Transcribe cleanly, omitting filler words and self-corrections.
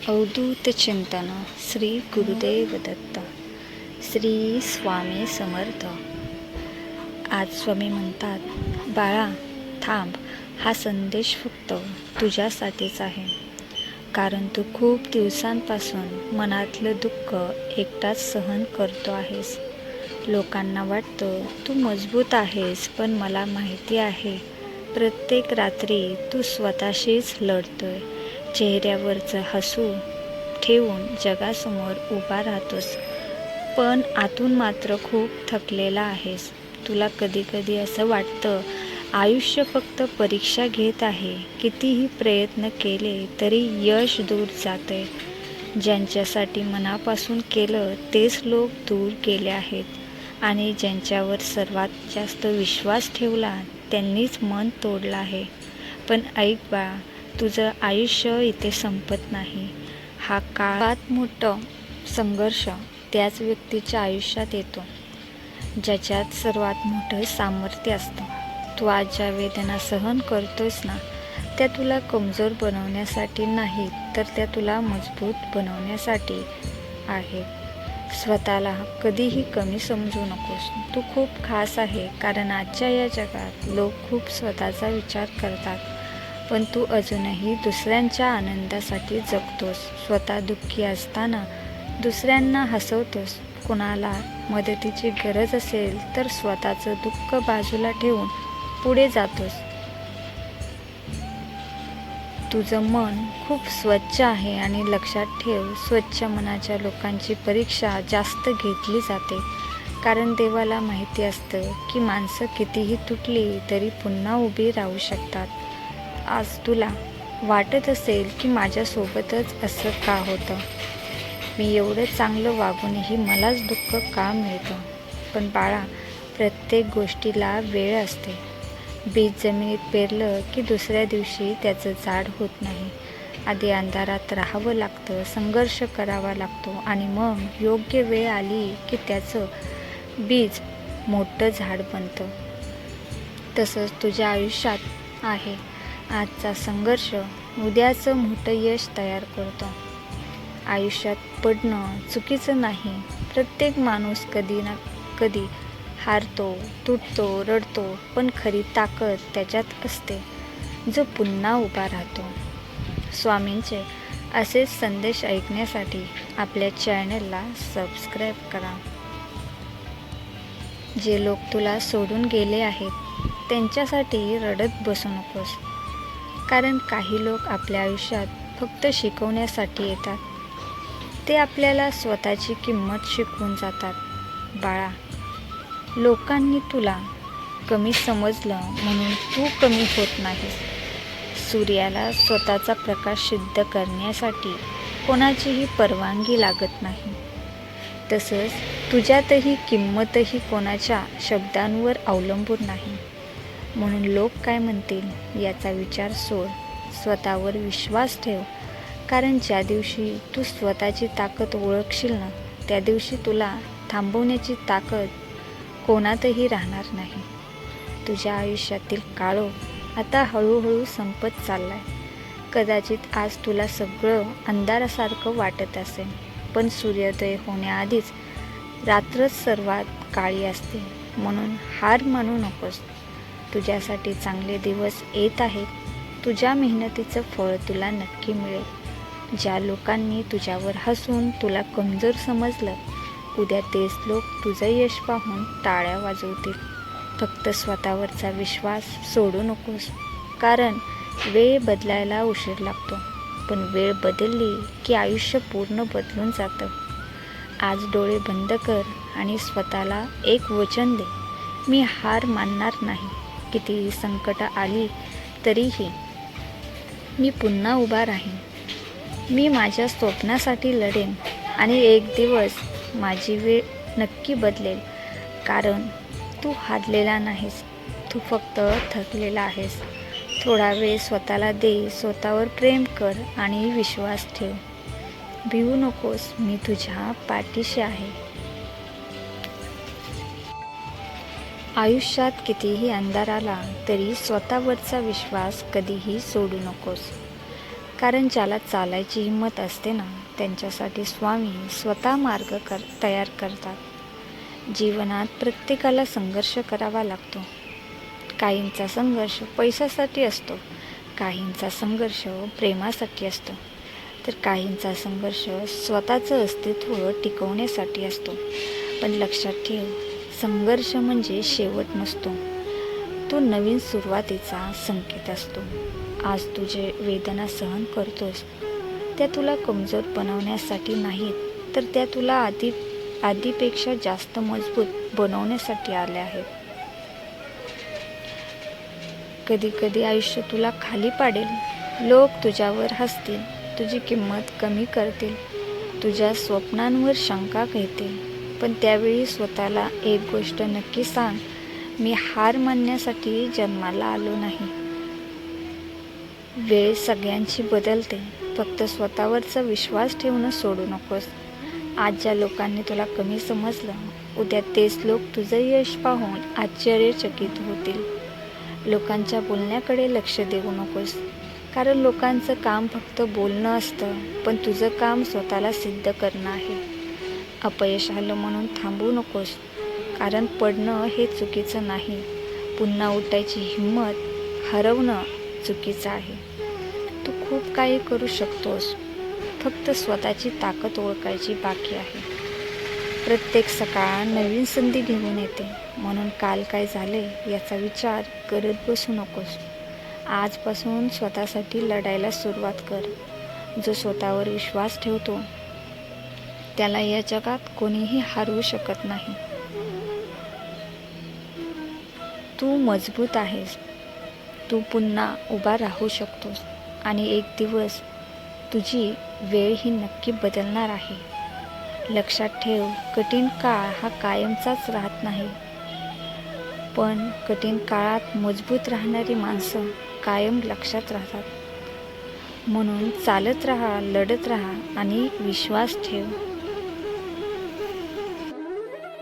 अवधूत चिंतन श्री गुरुदेव दत्त. श्री स्वामी समर्थ. आज स्वामी म्हणतात, बाळा थांब, हा संदेश फक्त तुझ्यासाठीच आहे. कारण तू खूप दिवसांपासून मनातलं दुःख एकटाच सहन करतो आहेस. लोकांना वाटतं तू मजबूत आहेस, पण मला माहिती आहे प्रत्येक रात्री तू स्वतःशीच लढतोय. चेहऱ्यावरचं हसू ठेवून जगासमोर उभा राहतोस, पण आतून मात्र खूप थकलेला आहेस. तुला कधी कधी असं वाटतं आयुष्य फक्त परीक्षा घेत आहे. कितीही प्रयत्न केले तरी यश दूर जाते. ज्यांच्यासाठी मनापासून केलं तेच लोक दूर गेले आहेत आणि ज्यांच्यावर सर्वात जास्त विश्वास ठेवला त्यांनीच मन तोडलं आहे. पण ऐक बाळा, तुझं आयुष्य इथे संपत नाही. हा काळात मोठा संघर्ष त्याच व्यक्तीच्या आयुष्यात येतो ज्याच्यात सर्वात मोठं सामर्थ्य असतं. तू आज ज्या वेदना सहन करतोस ना, त्या तुला कमजोर बनवण्यासाठी नाहीत, तर त्या तुला मजबूत बनवण्यासाठी आहेत. स्वतःला कधीही कमी समजू नकोस. तू खूप खास आहे. कारण आजच्या या जगात लोक खूप स्वतःचा विचार करतात, पण तू अजूनही दुसऱ्यांच्या आनंदासाठी जगतोस. स्वतः दुःखी असताना दुसऱ्यांना हसवतोस. कुणाला मदतीची गरज असेल तर स्वतःचं दुःख बाजूला ठेवून पुढे जातोस. तुझं मन खूप स्वच्छ आहे आणि लक्षात ठेव, स्वच्छ मनाच्या लोकांची परीक्षा जास्त घेतली जाते. कारण देवाला माहिती असतं की माणसं कितीही तुटली तरी पुन्हा उभी राहू शकतात. आज तुला वाटत असेल की माझ्यासोबतच असं का होतं, मी एवढं चांगलं वागूनही मलाच दुःख का मिळतं. पण बाळा, प्रत्येक गोष्टीला वेळ असते. बीज जमिनीत पेरलं की दुसऱ्या दिवशी त्याचं झाड होत नाही. आधी अंधारात राहावं लागतं, संघर्ष करावा लागतो आणि मग योग्य वेळ आली की त्याचं बीज मोठं झाड बनतं. तसंच तुझ्या आयुष्यात आहे. आजचा संघर्ष उद्याचं मोठं यश तयार करतो. आयुष्यात पडणं चुकीचं नाही. प्रत्येक माणूस कधी ना कधी हारतो, तुटतो, रडतो, पण खरी ताकद त्याच्यात असते जो पुन्हा उभा राहतो. स्वामींचे असेच संदेश ऐकण्यासाठी आपल्या चॅनलला सबस्क्राईब करा. जे लोक तुला सोडून गेले आहेत त्यांच्यासाठी रडत बसू नकोस. कारण काही लोक आपल्या आयुष्यात फक्त शिकवण्यासाठी येतात. ते आपल्याला स्वतःची किंमत शिकवून जातात. बाळा, लोकांनी तुला कमी समजलं म्हणून तू कमी होत नाहीस. सूर्याला स्वतःचा प्रकाश सिद्ध करण्यासाठी कोणाचीही परवानगी लागत नाही. तसंच तुझ्यातही किंमतही कोणाच्या शब्दांवर अवलंबून नाही. म्हणून लोक काय म्हणतील याचा विचार सोड. स्वतःवर विश्वास ठेव. कारण ज्या दिवशी तू स्वतःची ताकद ओळखशील ना, त्या दिवशी तुला थांबवण्याची ताकद कोणातही राहणार नाही. तुझ्या आयुष्यातील काळोख आता हळूहळू संपत चाललाय. कदाचित आज तुला सगळं अंधारासारखं वाटत असेल, पण सूर्योदय होण्याआधीच रात्रच सर्वात काळी असते. म्हणून हार मानू नकोस. तुझ्यासाठी चांगले दिवस येत आहेत. तुझ्या मेहनतीचं फळ तुला नक्की मिळेल. ज्या लोकांनी तुझ्यावर हसून तुला कमजोर समजलं, उद्या तेच लोक तुझं यश पाहून टाळ्या वाजवतील. फक्त स्वतःवरचा विश्वास सोडू नकोस. कारण वेळ बदलायला उशीर लागतो, पण वेळ बदलली की आयुष्य पूर्ण बदलून जातं. आज डोळे बंद कर आणि स्वतःला एक वचन दे, मी हार मानणार नाही. कितीही संकट आली तरीही मी पुन्हा उभा राहीन. मी माझ्या स्वप्नासाठी लढेन आणि एक दिवस माझी वेळ नक्की बदलेल. कारण तू हारलेला नाहीस, तू फक्त थकलेला आहेस. थोडा वेळ स्वतःला दे, स्वतःवर प्रेम कर आणि विश्वास ठेव. भिवू नकोस, मी तुझ्या पाठीशी आहे. आयुष्यात कितीही अंधार आला तरी स्वतःवरचा विश्वास कधीही सोडू नकोस. कारण ज्याला चालायची हिंमत असते ना, त्यांच्यासाठी स्वामी स्वतः मार्ग तयार करतात. जीवनात प्रत्येकाला संघर्ष करावा लागतो. काहींचा संघर्ष पैशासाठी असतो, काहींचा संघर्ष प्रेमासाठी असतो, तर काहींचा संघर्ष स्वतःचं अस्तित्व टिकवण्यासाठी असतो. पण लक्षात ठेव, संघर्ष म्हणजे शेवट नसतो, तो नवीन सुरुवातीचा संकेत असतो. आज तुझे वेदना सहन करतोस, त्या तुला कमजोर बनवण्यासाठी नाहीत, तर त्या तुला आधीपेक्षा जास्त मजबूत बनवण्यासाठी आल्या आहेत. कधी कधी आयुष्य तुला खाली पाडेल, लोक तुझ्यावर हसतील, तुझी किंमत कमी करतील, तुझ्या स्वप्नांवर शंका घेतील. पण त्यावेळी स्वतःला एक गोष्ट नक्की सांग, मी हार मानण्यासाठी जन्माला आलो नाही. वेळ सगळ्यांची बदलते, फक्त स्वतःवरचा विश्वास ठेवणं सोडू नकोस. आज ज्या लोकांनी तुला कमी समजलं, उद्या तेच लोक तुझं यश पाहून आश्चर्यचकित होतील. लोकांच्या बोलण्याकडे लक्ष देऊ नकोस, कारण लोकांचं काम फक्त बोलणं असतं, पण तुझं काम स्वतःला सिद्ध करणं आहे. अपयश आलं म्हणून थांबू नकोस, कारण पडणं हे चुकीचं नाही, पुन्हा उठायची हिंमत हरवणं चुकीचं आहे. तू खूप काही करू शकतोस, फक्त स्वतःची ताकद ओळखायची बाकी आहे. प्रत्येक सकाळ नवीन संधी घेऊन येते, म्हणून काल काय झाले याचा विचार करत बसू नकोस. आजपासून स्वतःसाठी लढायला सुरुवात कर. जो स्वतःवर विश्वास ठेवतो त्याला या जगात कोणीही हरवू शकत नाही. तू मजबूत आहेस, तू पुन्हा उभा राहू शकतोस, आणि एक दिवस तुझी वेळ ही नक्की बदलणार आहे. लक्षात ठेव, कठीण काळ हा कायमचाच राहत नाही, पण कठीण काळात मजबूत राहणारी माणसं कायम लक्षात राहतात. म्हणून चालत राहा, लढत राहा आणि विश्वास ठेव.